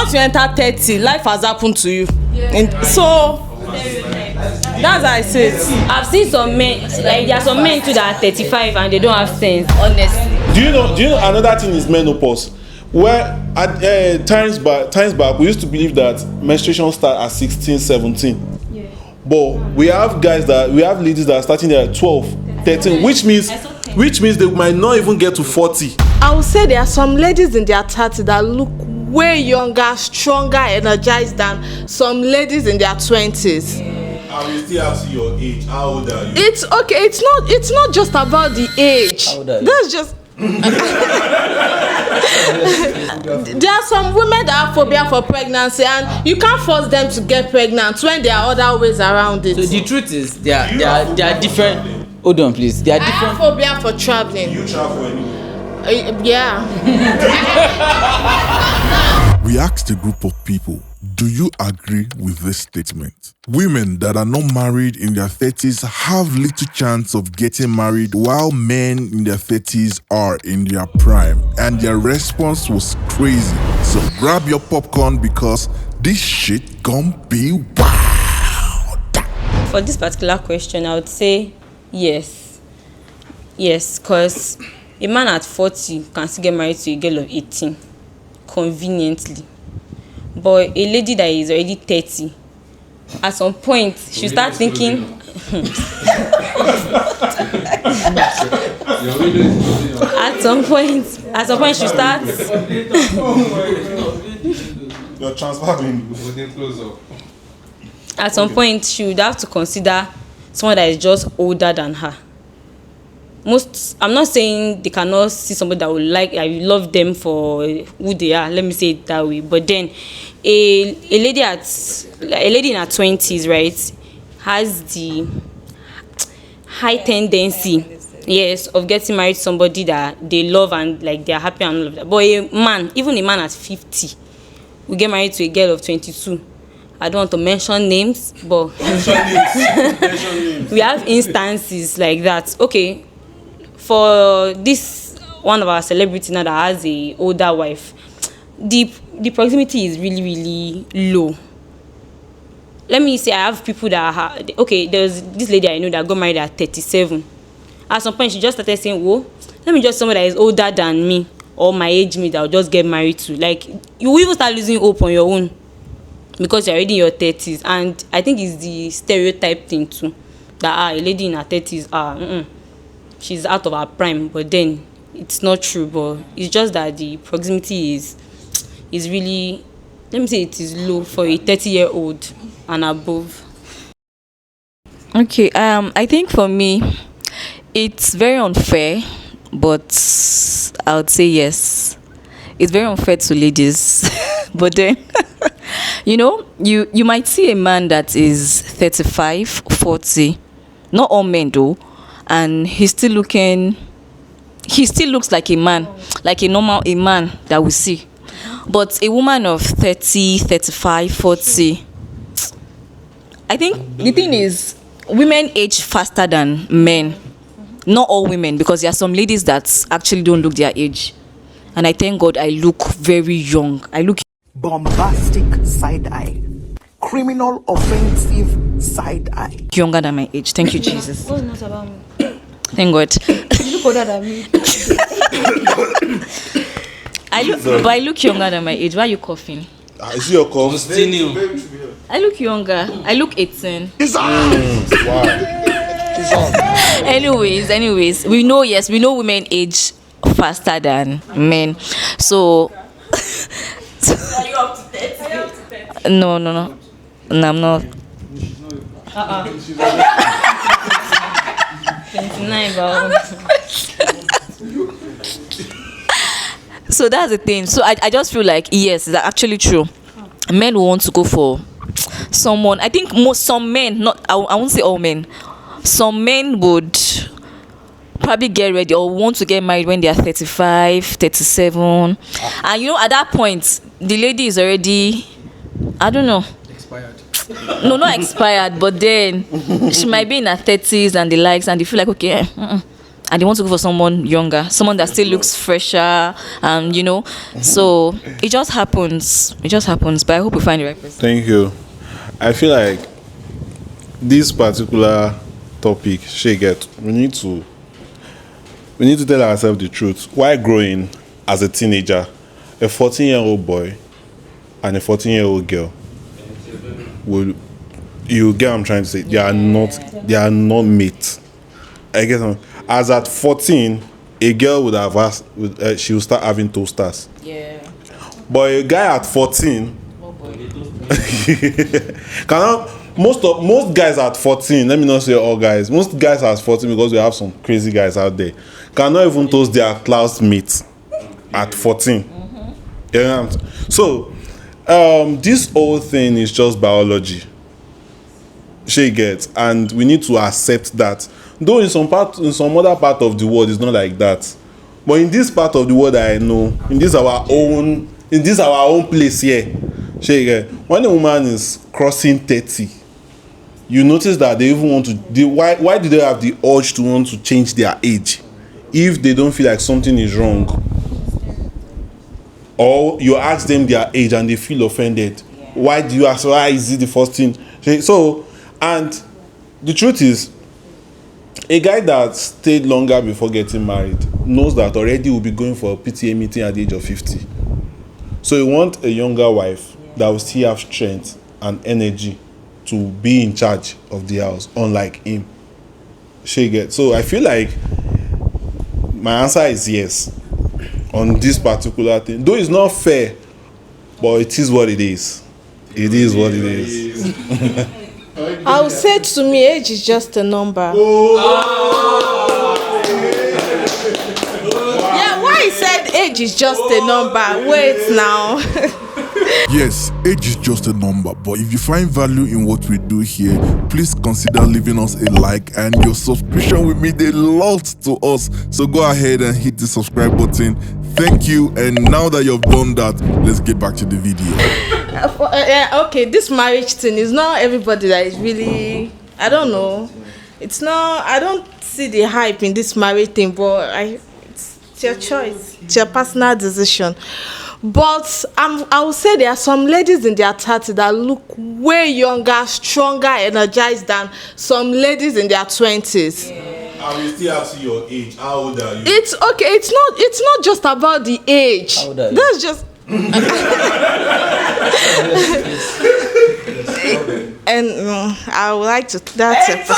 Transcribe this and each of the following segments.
once you enter 30, life has happened to you. So that's how I say it. I've seen some men, like there are some men too that are 35 and they don't have sense, honestly. Do you know another thing is menopause? Where at times back we used to believe that menstruation start at 16, 17. Yeah. But we have ladies that are starting there at 12, 13, which means they might not even get to 40. I would say there are some ladies in their 30s that look way younger, stronger, energized than some ladies in their 20s. I will still ask you your age. How old are you? It's okay. It's not just about the age. How old are you? That's just. There are some women that have phobia for pregnancy, and you can't force them to get pregnant when there are other ways around it. So the truth is, they are different. Hold on, please. They are different. I have phobia for traveling. You travel anywhere? Yeah. We asked a group of people, do you agree with this statement? Women that are not married in their 30s have little chance of getting married, while men in their 30s are in their prime. And their response was crazy. So grab your popcorn because this shit gon' be wild. For this particular question, I would say yes. Yes, because a man at 40 can still get married to a girl of 18 conveniently. But a lady that is already 30, at some point, she'll start thinking. At some point, she'll start. You're transferring. At some point, she would have to consider someone that is just older than her. I'm not saying they cannot see somebody that would I love them for who they are, let me say it that way, but then a lady in her 20s, right, has the high tendency, yes, of getting married to somebody that they love and like they are happy and all of that. But even a man at 50 will get married to a girl of 22. I don't want to mention names, but we have instances like that. Okay, for this one of our celebrities now that has a older wife, the proximity is really, really low. Let me say I have people that there's this lady I know that got married at 37. At some point she just started saying, whoa, let me just someone that is older than me or my age mate that I'll just get married to. Like, you will even start losing hope on your own because you're already in your 30s. And I think it's the stereotype thing too, that a lady in her 30s she's out of her prime. But then it's not true, but it's just that the proximity is really, let me say it is low for a 30-year-old and above. Okay, I think for me it's very unfair, but I would say yes. It's very unfair to ladies. But then you might see a man that is 35, 40, not all men though, and he still looks like a man, like a man that we see. But a woman of 30, 35, 40, I think the thing is women age faster than men. Not all women, because there are some ladies that actually don't look their age. And I thank God I look very young. I look bombastic side eye, criminal offensive side eye, younger than my age. Thank you, Jesus. Oh, not about me. Thank God. You look older than me. I look younger than my age. Why are you coughing? Is it your cough? I look younger. I look 18. Wow. Anyways, we know women age faster than men. So Are you up to 30? No, I'm not. 29, but So that's the thing. So I just feel like yes, it's actually true. Men will want to go for someone. I think some men, not I won't say all men. Some men would probably get ready or want to get married when they are 35, 37. And at that point, the lady is already, I don't know. Expired. No, not expired, but then she might be in her 30s and the likes, and they feel like, okay, and they want to go for someone younger, someone that still looks fresher, and so it just happens. But I hope we find the right person. Thank you. I feel like this particular topic, we need to tell ourselves the truth. While growing as a teenager, a 14-year-old boy and a 14-year-old girl you get what I'm trying to say? They are not mates. I guess as at 14, a girl would have she will start having toasters. Yeah. But a guy at 14, most guys at 14, let me not say all guys, most guys at 14, because we have some crazy guys out there, cannot even toast their classmates at 14. Yeah. So this whole thing is just biology. She gets, and we need to accept that. Though in some other part of the world it's not like that, but in this part of the world I know, in this our own place here, she get, when a woman is crossing 30, you notice that they even want to. Why do they have the urge to want to change their age if they don't feel like something is wrong? Or you ask them their age and they feel offended. Why do you ask? Why is it the first thing? So, and the truth is, a guy that stayed longer before getting married knows that already will be going for a PTA meeting at the age of 50. So you want a younger wife that will still have strength and energy to be in charge of the house, unlike him. So I feel like my answer is yes on this particular thing. Though it's not fair, but it is what it is. It is what it is. I would say, to me, age is just a number. Yeah, why he said age is just a number? Wait now. Yes, age is just a number, but if you find value in what we do here, please consider leaving us a like, and your subscription will mean a lot to us. So go ahead and hit the subscribe button. Thank you, and now that you've done that, let's get back to the video. Okay, this marriage thing is not everybody that is really, I don't know. It's not, I don't see the hype in this marriage thing, but it's your choice. It's your personal decision. But I would say there are some ladies in their 30s that look way younger, stronger, energized than some ladies in their 20s. I will still ask you your age. How old are you? It's okay. It's not just about the age. How old are you? That's just. And I would like to. That's it.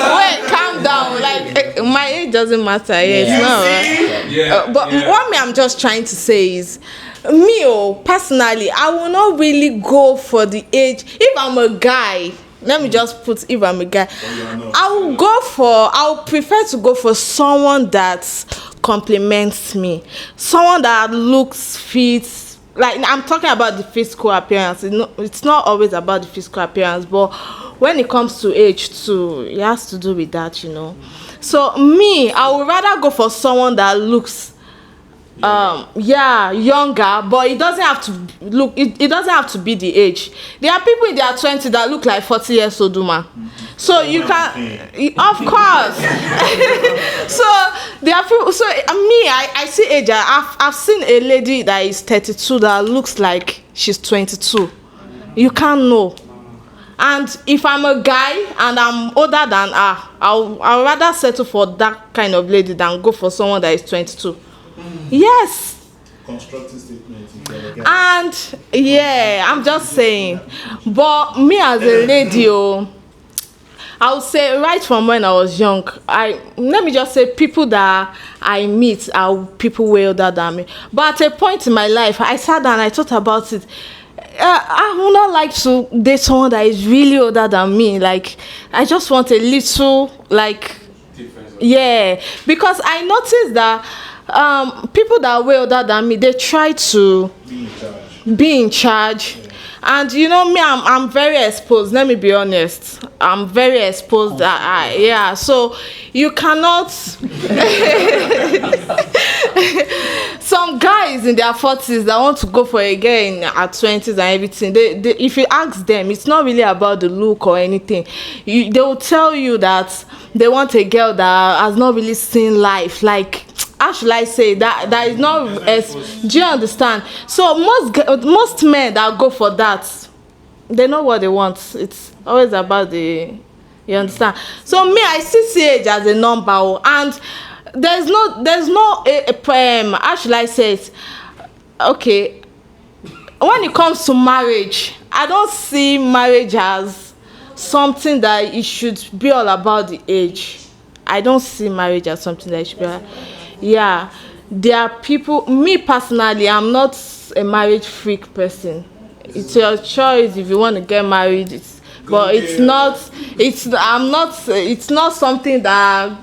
Wait, calm down. Like my age doesn't matter. It's not. But what I'm just trying to say is, me, personally, I will not really go for the age. If I'm a guy, let me just put, if I'm a guy, I would prefer to go for someone that compliments me, someone that looks fit. Like, I'm talking about the physical appearance. It's not always about the physical appearance, but when it comes to age too, it has to do with that, So me, I would rather go for someone that looks younger, but it doesn't have to look, it doesn't have to be the age. There are people in their 20s that look like 40 years old woman. So you can, of course. So there are people. So me, I see age. I've seen a lady that is 32 that looks like she's 22. You can't know. And if I'm a guy and I'm older than her, I'll rather settle for that kind of lady than go for someone that is 22. Yes. Constructive statement. And yeah, I'm just saying. But me as a lady, I would say right from when I was young, let me just say people that I meet are people way older than me. But at a point in my life, I sat down and I thought about it. I would not like to date someone that is really older than me. Like, I just want a little, like, yeah. Because I noticed that people that are way older than me, they try to be in charge. And me, I'm very exposed. Let me be honest. I'm very exposed. So you cannot. Some guys, guys in their 40s that want to go for a girl in at 20s and everything, they if you ask them, it's not really about the look or anything. They will tell you that they want a girl that has not really seen life. Like, how should I say that is not as, do you understand? So most men that go for that, they know what they want. It's always about the, you understand? So me, I still see age as a number, and there's no how should I say it? Okay, when it comes to marriage, I don't see marriage as something that it should be all about the age. I don't see marriage as something that it should be. Yeah, there are people. Me personally, I'm not a marriage freak person. It's your choice if you want to get married. But it's not. It's not something that.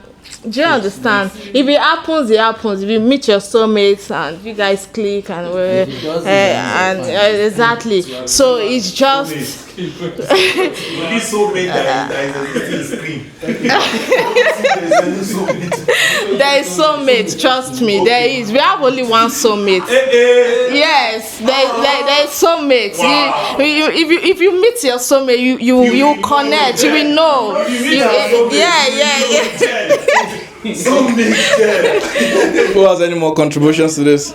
Do you understand? If it happens, it happens. If you meet your soulmates and you guys click and exactly. So it's just. There is soulmate. Trust me, there is. We have only one soulmate. Yes, there is soulmate. Wow. If you meet your soulmate, you connect. You will know. Yeah. Who has any more contributions to this?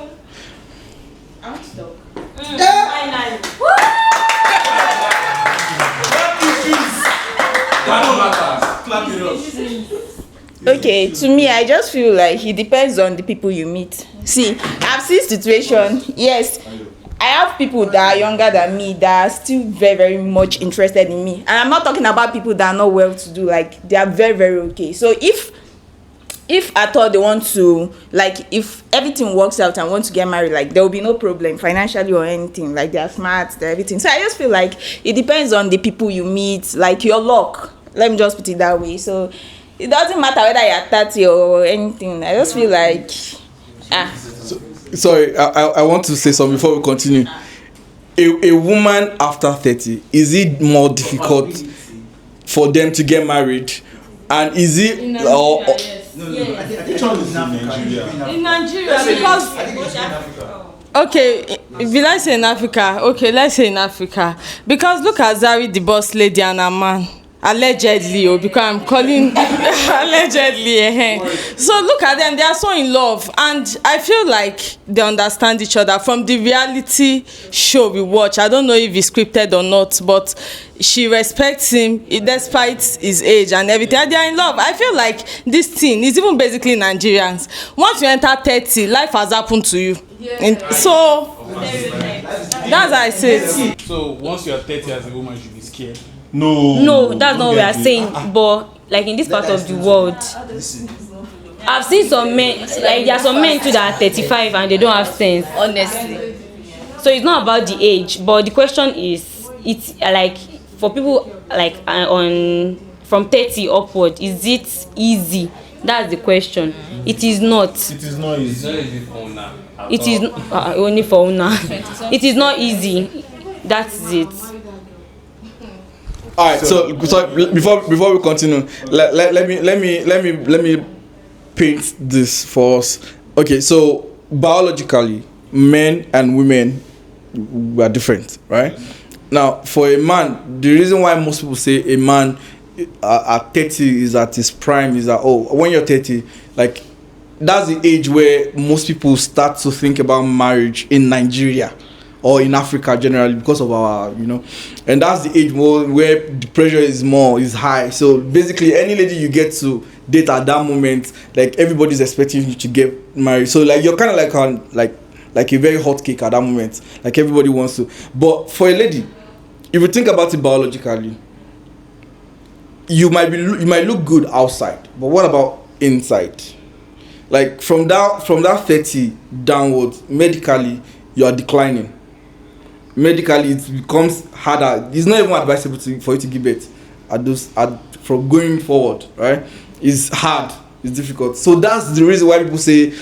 Okay, to me, I just feel like it depends on the people you meet. See, I've seen situation. Yes, I have people that are younger than me that are still very, very much interested in me, and I'm not talking about people that are not well to do. Like, they are very, very okay. So if at all they want to, like, if everything works out and want to get married, like, there will be no problem financially or anything. Like, they are smart, they're everything. So I just feel like it depends on the people you meet, like your luck. Let me just put it that way. So it doesn't matter whether you're 30 or anything. I just feel like Sorry, I want to say something before we continue. A woman after 30, is it more difficult for them to get married? And is it in Nigeria? In Nigeria, because okay, will I say in Africa? Okay, let's say in Africa, because look at Zari, the boss lady, and her man. Allegedly, because I'm calling allegedly. So look at them, they are so in love, and I feel like they understand each other. From the reality show we watch, I don't know if it's scripted or not, but she respects him despite his age and everything, and they are in love. I feel like this thing is even basically Nigerians. Once you enter 30, life has happened to you. So that's how I say it. So once you are 30 as a woman, you should be scared. No, that's not what we are saying. But like in this part of the world, I've seen some men, like there are some men too that are 35 and they don't have sense, honestly. So it's not about the age, but the question is, it's like for people like on from 30 upward, is it easy? That's the question. It is not. It is not easy. It is only for una. It is not easy. That's it. All right. So before we continue, let me paint this for us. Okay. So biologically, men and women are different, right? Now, for a man, the reason why most people say a man at 30 is at his prime is that, when you're 30, like, that's the age where most people start to think about marriage in Nigeria or in Africa generally, because of our, and that's the age where the pressure is high. So basically, any lady you get to date at that moment, like, everybody's expecting you to get married. So like, you're kind of like a very hot cake at that moment. Like, everybody wants to. But for a lady, if you think about it biologically, you might look good outside, but what about inside? Like, from that 30 downwards, medically, you are declining. Medically, it becomes harder. It's not even advisable for you to give birth from going forward, right? It's hard. It's difficult. So that's the reason why people say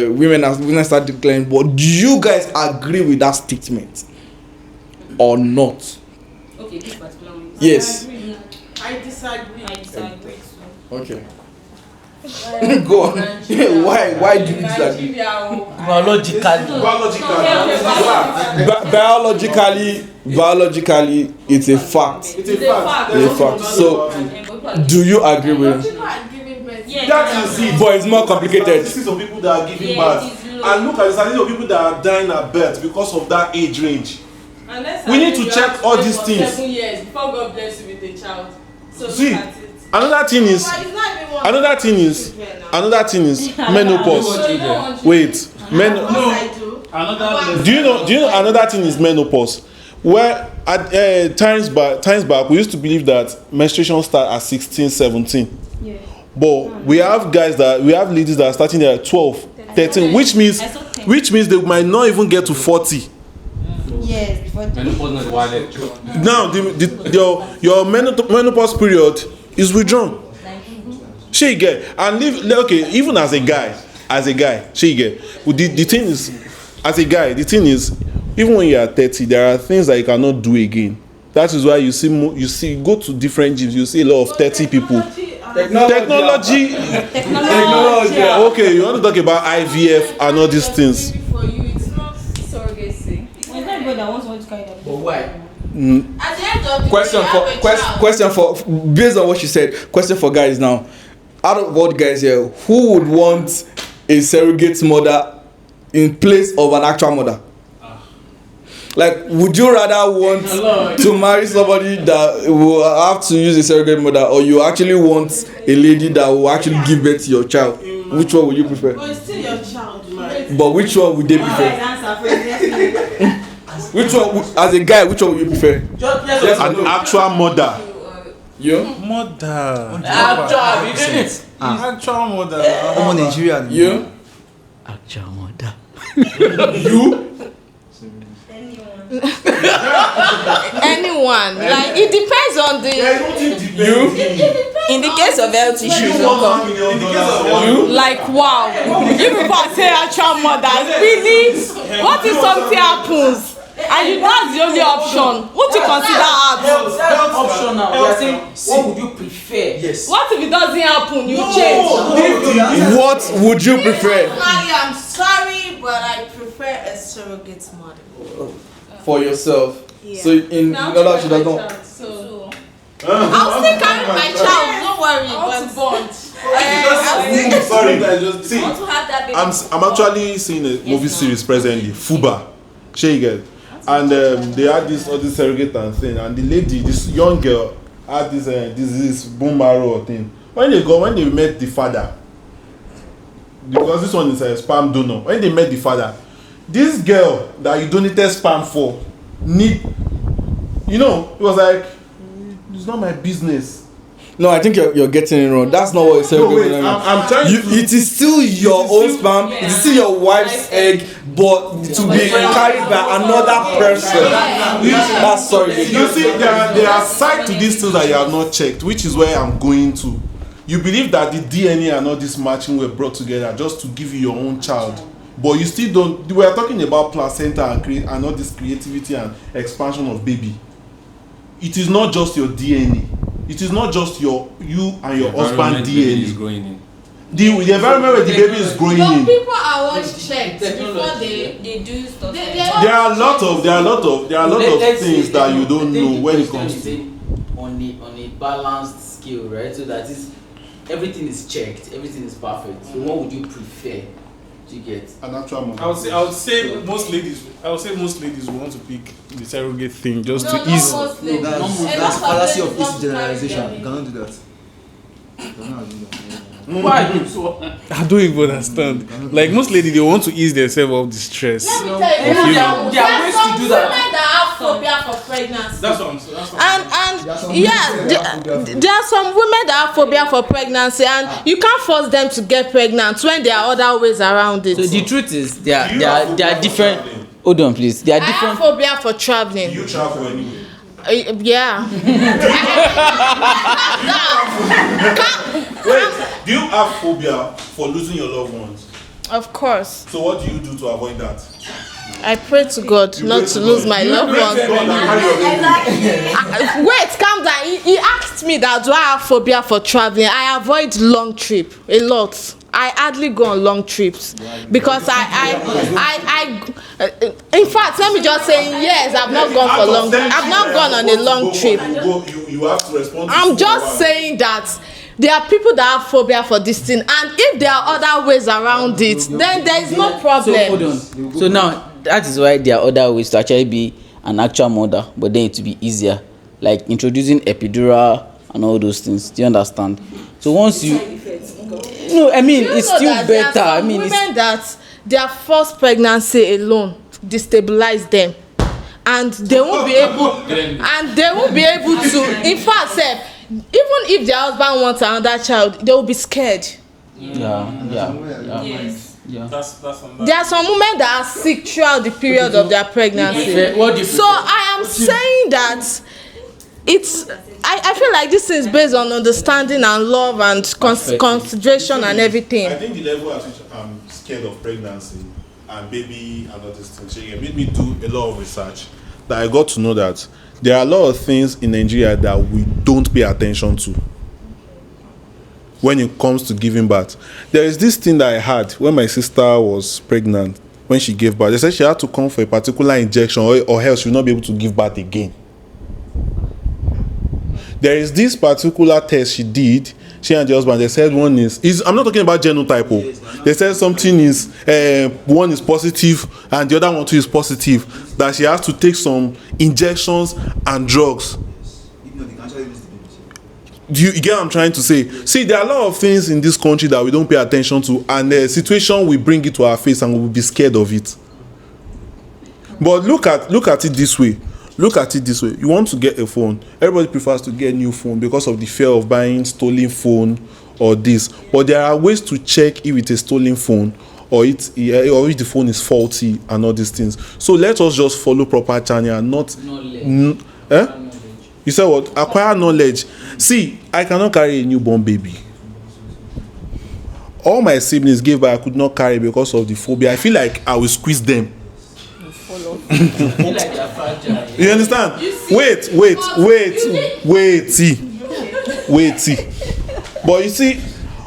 women start declining. But do you guys agree with that statement or not? Okay, this particular one. Yes. I disagree. Okay. Go on. Why do you disagree? Biologically, it's a fact. It's a fact. So, do you agree with him? That is it. But it's more complicated. Statistics of people that are giving birth. And look at the statistics of people that are dying at birth because of that age range. We need to check all these things. 7 years before God bless you with a child. So See, look at it. another thing is menopause. Wait, do you know another thing is menopause? Where at times back we used to believe that menstruation start at 16, 17. Yeah. But we have ladies that are starting there at 12, 13, which means they might not even get to 40. Yes, now your menopause period is withdrawn. She get and okay, even as a guy, she get. The thing is, as a guy, the thing is, even when you are 30, there are things that you cannot do again. That is why you see go to different gyms, you see a lot of 30 people. Technology. Okay, you want to talk about IVF and all these things. For you, it's not surrogacy. But why? At the end of the Question for based on what she said. Question for guys now. Out of all the guys here, who would want a surrogate mother in place of an actual mother? Like, would you rather want to marry somebody that will have to use a surrogate mother, or you actually want a lady that will actually give birth to your child? Which one would you prefer? But it's still your child, right? But which one would they prefer? Which one, as a guy, which one would you prefer? An actual mother. You? Mother. Actual mother. I'm a Nigerian. You? Actual mother. You? Anyone. Like, it depends on the. You? In the case of health issues, Like, wow. If people say actual mother, really? What if something happens? And that's the only option. What you consider health? Option now. We are saying, what would you prefer? Yes. What if it doesn't happen? You change. What would you prefer? I'm sorry, but I prefer a surrogate mother. For yourself. Yeah. So in order she does not. I'll still carry my child. Don't worry. Sorry, guys. Just see. I'm actually seeing a movie series presently, Fuba. She get. And they had this surrogate and thing, and the lady, this young girl, had this bone marrow thing. When they met the father, because this one is a sperm donor. When they met the father, this girl that you donated sperm for it was like, it's not my business. No, I think you're getting it wrong. That's not what it's saying. No, wait, I'm trying to. It is still your own sperm. It is still your wife's egg, but to be carried by another person. That's sorry. You see, there are sides to these things that you have not checked, which is where I'm going to. You believe that the DNA and all this matching were brought together just to give you your own child, but you still don't. We are talking about placenta and all this creativity and expansion of baby. It is not just your DNA. It is not just you and your husband DNA. Is growing in. The environment where the baby is growing in. People are always checked before they do stuff. There are a lot of things that you don't know when it comes to on a balanced scale, right? So that is everything is checked, everything is perfect. So what would you prefer to get? An actual mother. I would say most ladies want to pick the surrogate thing just to ease. That's fallacy of easy generalization. You cannot do that. Why? I don't even understand. Like most ladies, they want to ease themselves of the stress. Let me tell you, there are ways to do that. Women that have phobia for pregnancy. That's what I'm saying. There are some women that have phobia for pregnancy, and you can't force them to get pregnant when there are other ways around it. So the truth is, there are different. Hold on, please. There are I different. have phobia for traveling. You travel anyway. Yeah. Wait, do you have phobia for losing your loved ones? Of course. So what do you do to avoid that? I pray to God not to lose my loved one. Wait, calm down. He asked me that do I have phobia for traveling. I avoid long trip a lot. I hardly go on long trips because in fact, let me just say yes, I've not gone for long. I've not gone on a long trip. You have to respond. I'm just saying that there are people that have phobia for this thing, and if there are other ways around it, then there is no problem. So hold on. So now that is why there are other ways to actually be an actual mother, but then it will be easier, like introducing epidural and all those things. Do you understand? So once you no, I mean it's still better. I mean, women that their first pregnancy alone destabilize them, and they won't be able, to. In fact, sef, even if their husband wants another child, they will be scared. Yeah. That's There are some women that are sick throughout the period of their pregnancy. So I am saying that it's. I feel like this is based on understanding and love and consideration and everything. I think the level at which I'm scared of pregnancy and baby and all these things, it made me do a lot of research. That I got to know that there are a lot of things in Nigeria that we don't pay attention to when it comes to giving birth. There is this thing that I had when my sister was pregnant, when she gave birth. They said she had to come for a particular injection or else she will not be able to give birth again. There is this particular test she did, she and the husband. They said one is I'm not talking about genotype. They said something is one is positive and the other one too is positive, that she has to take some injections and drugs. Do you get what I'm trying to say? See, there are a lot of things in this country that we don't pay attention to, and the situation we bring it to our face and we will be scared of it. But look at it this way. Look at it this way. You want to get a phone. Everybody prefers to get a new phone because of the fear of buying stolen phone or this. But there are ways to check if it's a stolen phone or if the phone is faulty and all these things. So let us just follow proper channel and not. You said what? Acquire knowledge. See, I cannot carry a newborn baby. All my siblings gave birth, I could not carry because of the phobia. I feel like I will squeeze them. You understand? Wait. But you see,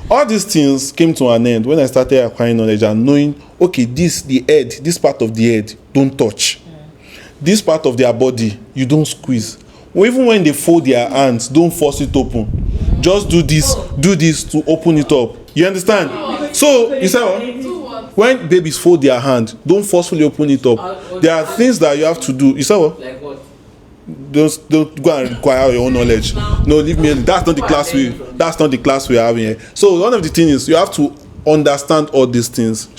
all these things came to an end when I started acquiring knowledge and knowing, okay, the head, this part of the head, don't touch. This part of their body, you don't squeeze. Or even when they fold their hands, don't force it open. Just do this to open it up. You understand? So, you say what? When babies fold their hand, don't forcefully open it up. There are things that you have to do. You say what? Like what? Don't go and require your own knowledge. No, leave me. That's not the class we're having here. So one of the things is you have to understand all these things.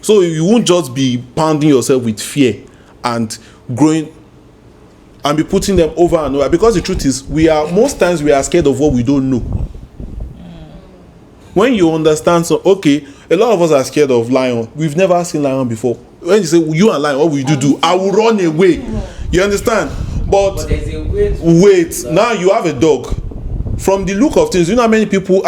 So you won't just be pounding yourself with fear and growing and be putting them over and over, because the truth is most times we are scared of what we don't know. When you understand, so okay, a lot of us are scared of lion. We've never seen lion before. When you say you and lion, what will you do? I will run away. You understand? But wait, now you have a dog. From the look of things, you know how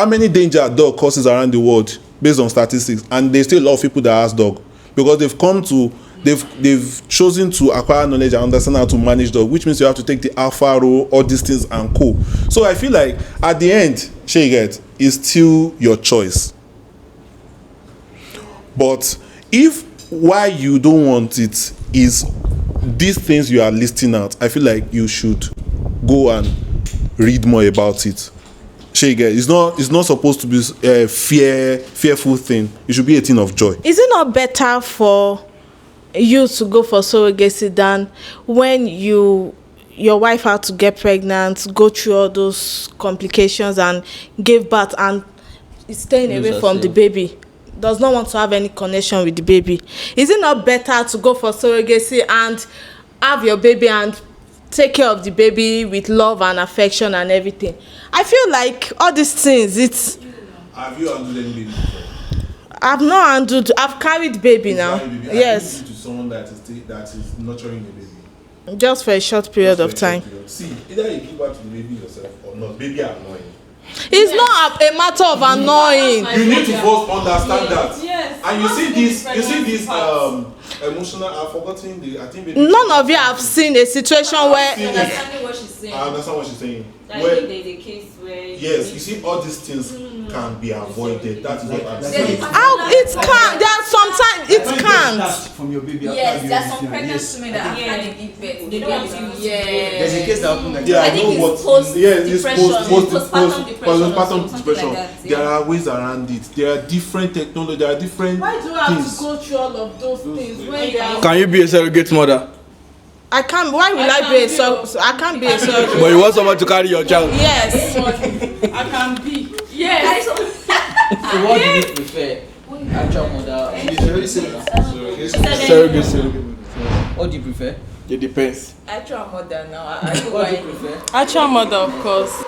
many danger a dog causes around the world based on statistics, and there's still a lot of people that has dog because they've chosen to acquire knowledge and understand how to manage dog, which means you have to take the alpha role, all these things and co. So I feel like at the end, it's still your choice. But if why you don't want it is these things you are listing out, I feel like you should go and read more about it. It's not supposed to be a fearful thing. It should be a thing of joy. Is it not better for you to go for surrogacy than when your wife had to get pregnant, go through all those complications and give birth and staying away from the baby, does not want to have any connection with the baby? Is it not better to go for surrogacy and have your baby and take care of the baby with love and affection and everything? I feel like all these things, Have you handled any baby before? I've not handled. I've carried baby now. Yes. To someone that is nurturing the baby. Just for a short period of time. See, either you give birth to the baby yourself or not. Baby are annoying. It's not a matter of annoying. You need to first understand that. Yes. And you see this emotional. I've forgotten the. I think maybe None of you have seen a situation where. Understanding what she's saying. I understand what she's saying. Like Where, if there's a case where yes, you see, all these things can be avoided. That is what I'm saying. How it can? There are sometimes it can't. From your baby Yes, after there are you some receive it. pregnant Yes. women that have had a give birth. They don't want to. There's a Yeah. case that happened like Yeah, that. I think know it's what. post-depression, It's postpartum depression or postpartum something depression. like that, There yeah. are ways around it. There are different technology. There are different Why do I have things. to go through all of those things when they are? Can you be a surrogate mother? I can't. Why will I be a so? I can't be a surrogate. But you want someone to carry your child? Yes. I can be. Yes. So what do you prefer? Actual mother? Surrogacy. What do you prefer? It depends. Actual mother now. I know What do why. you prefer? Actual mother, of course.